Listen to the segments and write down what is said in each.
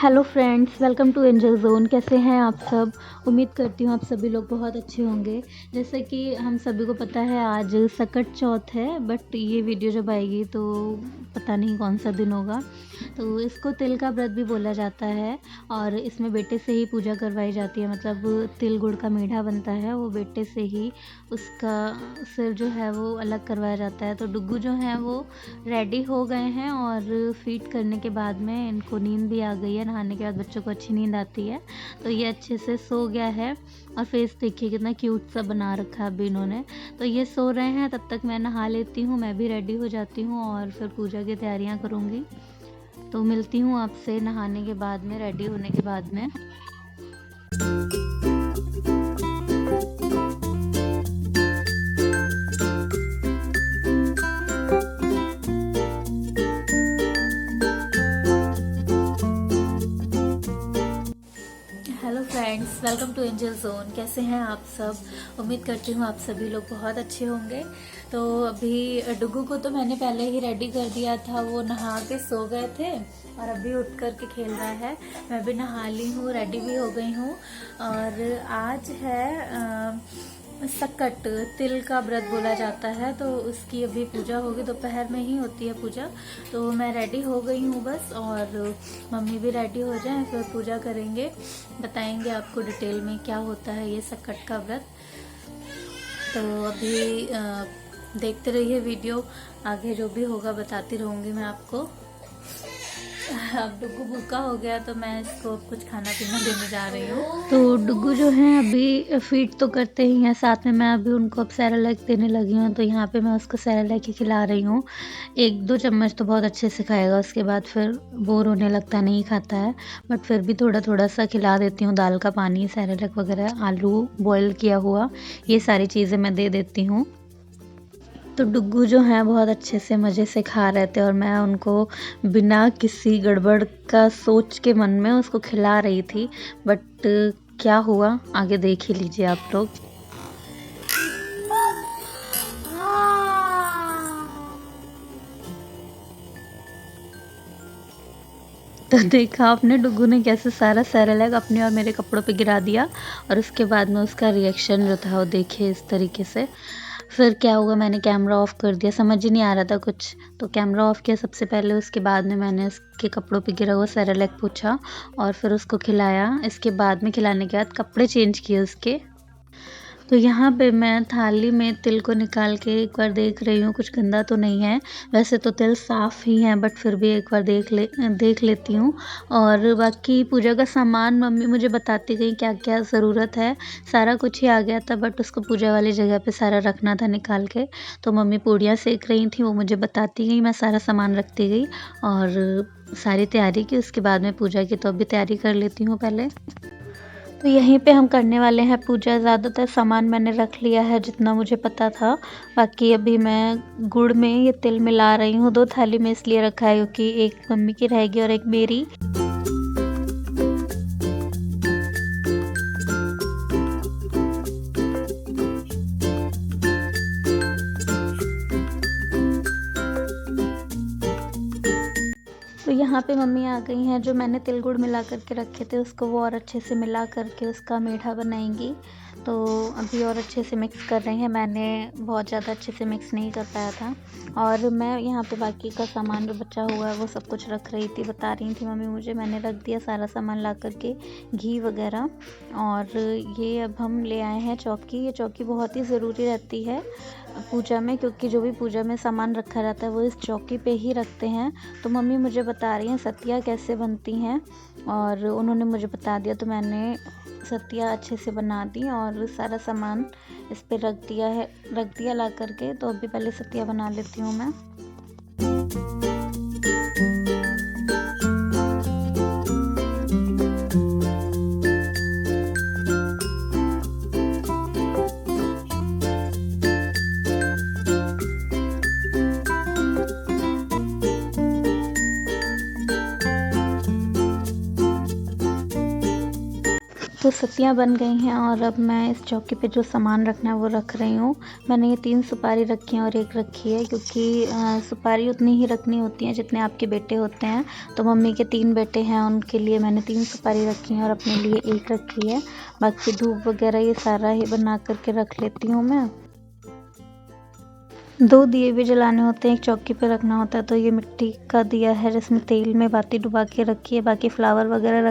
Hello friends, welcome to Angel Zone. कैसे हैं आप सब? उम्मीद करती हूँ आप सभी लोग बहुत अच्छे होंगे। जैसे कि हम सभी को पता है आज सकट चौथ है, बट ये वीडियो जब आएगी तो पता नहीं कौन सा दिन होगा। तो इसको तिल का व्रत भी बोला जाता है और इसमें बेटे से ही पूजा करवाई जाती है। मतलब तिल गुड़ का मीठा बनता है, वो बेटे से ही उसका सिर जो है वो अलग करवाया जाता है। तो डुग्गू जो हैं वो रेडी हो गए हैं और फीड करने के बाद में इनको नींद भी आ गई है। नहाने के बाद बच्चों को अच्छी नींद आती है, तो ये अच्छे से सो गया है। और फेस देखिए कितना क्यूट सा बना रखा है अभी इन्होंने। तो ये सो रहे हैं, तब तक मैं नहा लेती हूँ, मैं भी रेडी हो जाती हूँ और फिर पूजा की तैयारियाँ करूँगी। तो मिलती हूँ आपसे नहाने के बाद में, रेडी होने के बाद में। Hello friends, welcome to Angel Zone. कैसे हैं आप सब? उम्मीद करती हूँ आप सभी लोग बहुत अच्छे होंगे। तो अभी डुग्गू को तो मैंने पहले ही रेडी कर दिया था, वो नहा के सो गए थे और अभी उठ कर के खेल रहा है। मैं भी नहा ली हूँ, रेडी भी हो गई हूँ। और आज है सकट, तिल का व्रत बोला जाता है, तो उसकी अभी पूजा होगी, दोपहर में ही होती है पूजा। तो मैं रेडी हो गई हूँ बस, और मम्मी भी रेडी हो जाए, फिर पूजा करेंगे। बताएंगे आपको डिटेल में क्या होता है ये सकट का व्रत। तो अभी देखते रहिए वीडियो, आगे जो भी होगा बताती रहूँगी मैं आपको। अब डुग्गू भूखा हो गया तो मैं इसको कुछ खाना पीना देने जा रही हूँ। तो डुग्गू जो है अभी फीड तो करते ही हैं, साथ में मैं अभी उनको अब सेरेलैक देने लगी हूँ। तो यहाँ पे मैं उसको सेरेलैक ही खिला रही हूँ। 1-2 चम्मच तो बहुत अच्छे से खाएगा, उसके बाद फिर बोर होने लगता है, नहीं खाता है। बट फिर भी थोड़ा थोड़ा सा खिला देती हूँ, दाल का पानी, सेरेलैक वगैरह, आलू बॉयल किया हुआ, ये सारी चीज़ें मैं दे देती हूँ। तो डुग्गू जो हैं बहुत अच्छे से मज़े से खा रहे थे और मैं उनको बिना किसी गड़बड़ का सोच के मन में उसको खिला रही थी। बट क्या हुआ आगे देख ही लीजिए आप लोग। तो देखा आपने डुग्गू ने कैसे सारा सेरेलैक अपने और मेरे कपड़ों पे गिरा दिया, और उसके बाद में उसका रिएक्शन जो था वो देखिए इस तरीके से। फिर क्या हुआ, मैंने कैमरा ऑफ़ कर दिया, समझ ही नहीं आ रहा था कुछ, तो कैमरा ऑफ़ किया सबसे पहले। उसके बाद में मैंने उसके कपड़ों पे गिरा हुआ सेरेलैक पोंछा और फिर उसको खिलाया। इसके बाद में खिलाने के बाद कपड़े चेंज किए उसके। तो यहाँ पे मैं थाली में तिल को निकाल के एक बार देख रही हूँ कुछ गंदा तो नहीं है। वैसे तो तिल साफ़ ही हैं, बट फिर भी एक बार देख लेती हूँ। और बाकी पूजा का सामान मम्मी मुझे बताती गई क्या क्या ज़रूरत है। सारा कुछ ही आ गया था, बट उसको पूजा वाली जगह पे सारा रखना था निकाल के। तो मम्मी पूड़ियाँ सेक रही थी, वो मुझे बताती गई, मैं सारा सामान रखती गई और सारी तैयारी की। उसके बाद में पूजा की तो अभी तैयारी कर लेती हूँ पहले। तो यहीं पे हम करने वाले हैं पूजा। ज़्यादातर सामान मैंने रख लिया है जितना मुझे पता था। बाकी अभी मैं गुड़ में ये तिल मिला रही हूँ। 2 थाली में इसलिए रखा है क्योंकि एक मम्मी की रहेगी और एक मेरी। तो यहाँ पे मम्मी आ गई हैं, जो मैंने तिल गुड़ मिला करके रखे थे उसको वो और अच्छे से मिला करके उसका मीठा बनाएंगी। तो अभी और अच्छे से मिक्स कर रही हैं, मैंने बहुत ज़्यादा अच्छे से मिक्स नहीं कर पाया था। और मैं यहाँ पे बाकी का सामान जो बचा हुआ है वो सब कुछ रख रही थी, बता रही थी मम्मी मुझे, मैंने रख दिया सारा सामान ला करके, घी वगैरह। और ये अब हम ले आए हैं चौकी। ये चौकी बहुत ही ज़रूरी रहती है पूजा में, क्योंकि जो भी पूजा में सामान रखा रहता है वो इस चौकी पे ही रखते हैं। तो मम्मी मुझे बता रही हैं सतिया कैसे बनती हैं, और उन्होंने मुझे बता दिया, तो मैंने सतिया अच्छे से बना दी और सारा सामान इस पे रख दिया ला करके। तो अभी पहले सतिया बना लेती हूँ मैं। तो सब्जियां बन गई हैं और अब मैं इस चौकी पे जो सामान रखना है वो रख रही हूँ। मैंने ये 3 सुपारी रखी हैं और एक रखी है, क्योंकि सुपारी उतनी ही रखनी होती है जितने आपके बेटे होते हैं। तो मम्मी के 3 बेटे हैं, उनके लिए मैंने 3 सुपारी रखी हैं और अपने लिए एक रखी है। बाकी धूप वगैरह ये सारा ही बना करके रख लेती हूँ मैं। 2 दिए भी जलाने होते हैं, एक चौकी पे रखना होता है। तो ये मिट्टी का दिया है जिसमें तेल में बाती डुबा के रखी है। बाकी फ्लावर वगैरह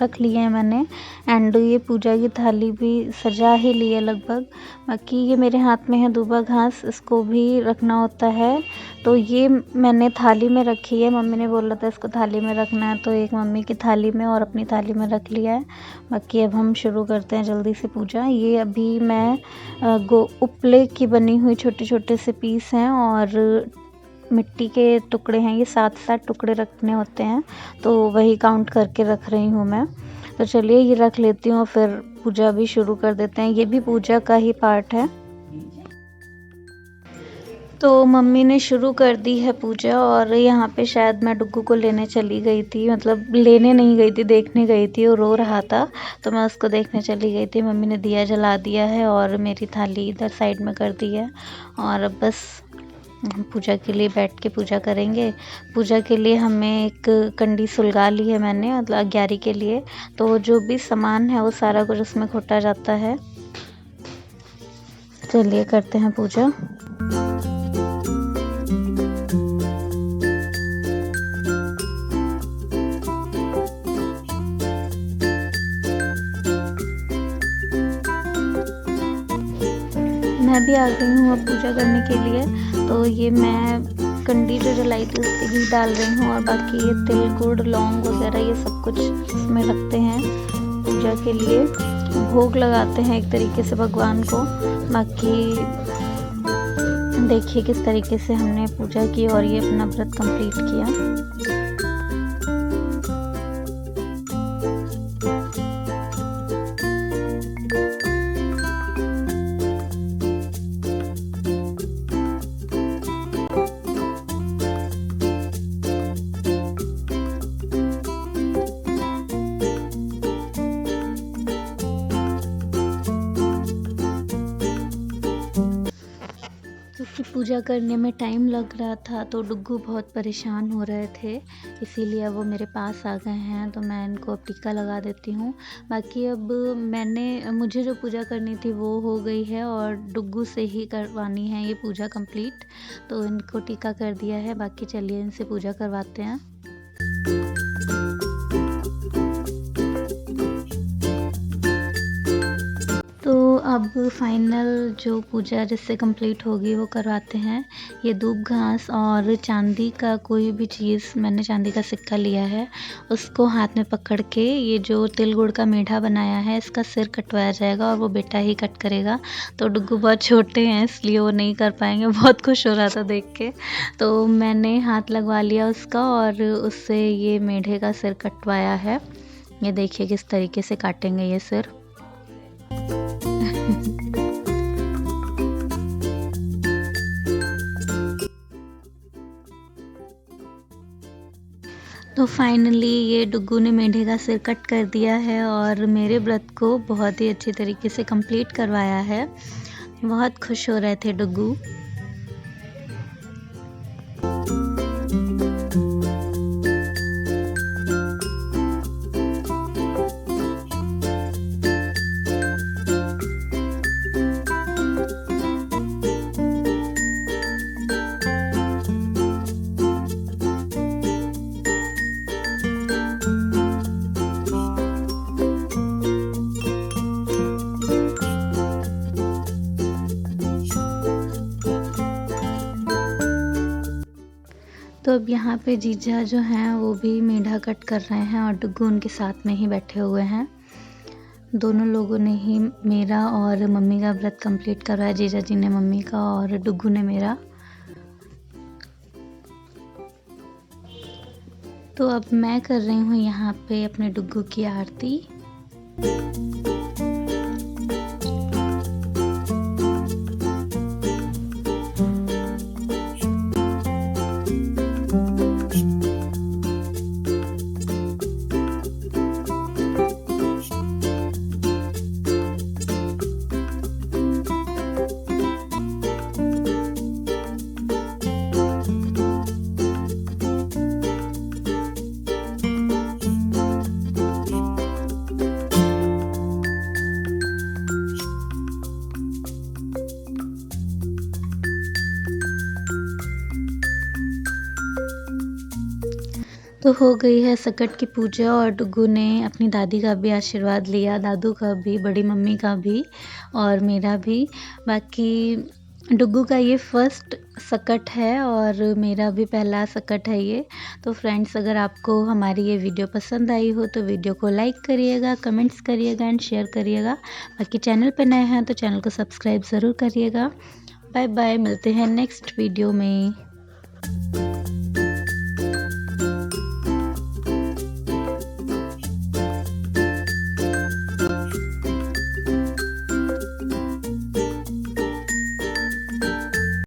रख लिए हैं मैंने। एंड ये पूजा की थाली भी सजा ही ली है लगभग। बाकी ये मेरे हाथ में है दूबा घास, इसको भी रखना होता है। तो ये मैंने थाली में रखी है, मम्मी ने बोला था इसको थाली में रखना है, तो एक मम्मी की थाली में और अपनी थाली में रख लिया है। बाकी अब हम शुरू करते हैं जल्दी से पूजा। ये अभी मैं उपले की बनी हुई छोटे छोटे से पीस हैं और मिट्टी के टुकड़े हैं। ये 7-7 टुकड़े रखने होते हैं, तो वही काउंट करके रख रही हूँ मैं। तो चलिए ये रख लेती हूँ, फिर पूजा भी शुरू कर देते हैं। ये भी पूजा का ही पार्ट है। तो मम्मी ने शुरू कर दी है पूजा और यहाँ पे शायद मैं डुग्गू को लेने चली गई थी, मतलब लेने नहीं गई थी, देखने गई थी। वो रो रहा था तो मैं उसको देखने चली गई थी। मम्मी ने दिया जला दिया है और मेरी थाली इधर साइड में कर दी है और अब बस पूजा के लिए बैठ के पूजा करेंगे। पूजा के लिए हमें एक कंडी सुलगा ली है मैंने, मतलब अग्यारी के लिए। तो जो भी सामान है वो सारा कुछ उसमें खोटा जाता है। चलिए करते हैं पूजा। मैं भी आ गई हूँ अब पूजा करने के लिए। तो ये मैं कंडी जो जलाई थी उसके घी डाल रही हूँ और बाकी ये तिल गुड़ लौंग वगैरह ये सब कुछ इसमें रखते हैं पूजा के लिए। भोग लगाते हैं एक तरीके से भगवान को। बाकी देखिए किस तरीके से हमने पूजा की और ये अपना व्रत कंप्लीट किया। क्योंकि पूजा करने में टाइम लग रहा था तो डुग्गू बहुत परेशान हो रहे थे, इसीलिए अब वो मेरे पास आ गए हैं। तो मैं इनको अब टीका लगा देती हूँ। बाकी अब मुझे जो पूजा करनी थी वो हो गई है और डुग्गू से ही करवानी है ये पूजा कंप्लीट। तो इनको टीका कर दिया है। बाकी चलिए इनसे पूजा करवाते हैं। तो अब फाइनल जो पूजा जिससे कंप्लीट होगी वो करवाते हैं। ये दूब घास और चांदी का कोई भी चीज़, मैंने चांदी का सिक्का लिया है, उसको हाथ में पकड़ के ये जो तिल गुड़ का मीठा बनाया है इसका सिर कटवाया जाएगा और वो बेटा ही कट करेगा। तो डुग्गू बहुत छोटे हैं इसलिए वो नहीं कर पाएंगे। बहुत खुश हो रहा था देख के। तो मैंने हाथ लगवा लिया उसका और उससे ये मेढे का सिर कटवाया है। ये देखिए किस तरीके से काटेंगे ये सिर। तो फाइनली ये डुग्गू ने मेढे का सिर कट कर दिया है और मेरे व्रत को बहुत ही अच्छे तरीके से कंप्लीट करवाया है। बहुत खुश हो रहे थे डुग्गू। तो अब यहाँ पे जीजा जो हैं वो भी मेढा कट कर रहे हैं और डुग्गू उनके साथ में ही बैठे हुए हैं। दोनों लोगों ने ही मेरा और मम्मी का व्रत कंप्लीट करवाया। जीजा जी ने मम्मी का और डुग्गू ने मेरा। तो अब मैं कर रही हूँ यहाँ पे अपने डुग्गू की आरती। तो हो गई है सकट की पूजा और डुग्गू ने अपनी दादी का भी आशीर्वाद लिया, दादू का भी, बड़ी मम्मी का भी और मेरा भी। बाकी डुग्गू का ये फर्स्ट सकट है और मेरा भी पहला सकट है ये। तो फ्रेंड्स, अगर आपको हमारी ये वीडियो पसंद आई हो तो वीडियो को लाइक करिएगा, कमेंट्स करिएगा एंड शेयर करिएगा। बाकी चैनल पे नए हैं तो चैनल को सब्सक्राइब ज़रूर करिएगा। बाय बाय, मिलते हैं नेक्स्ट वीडियो में।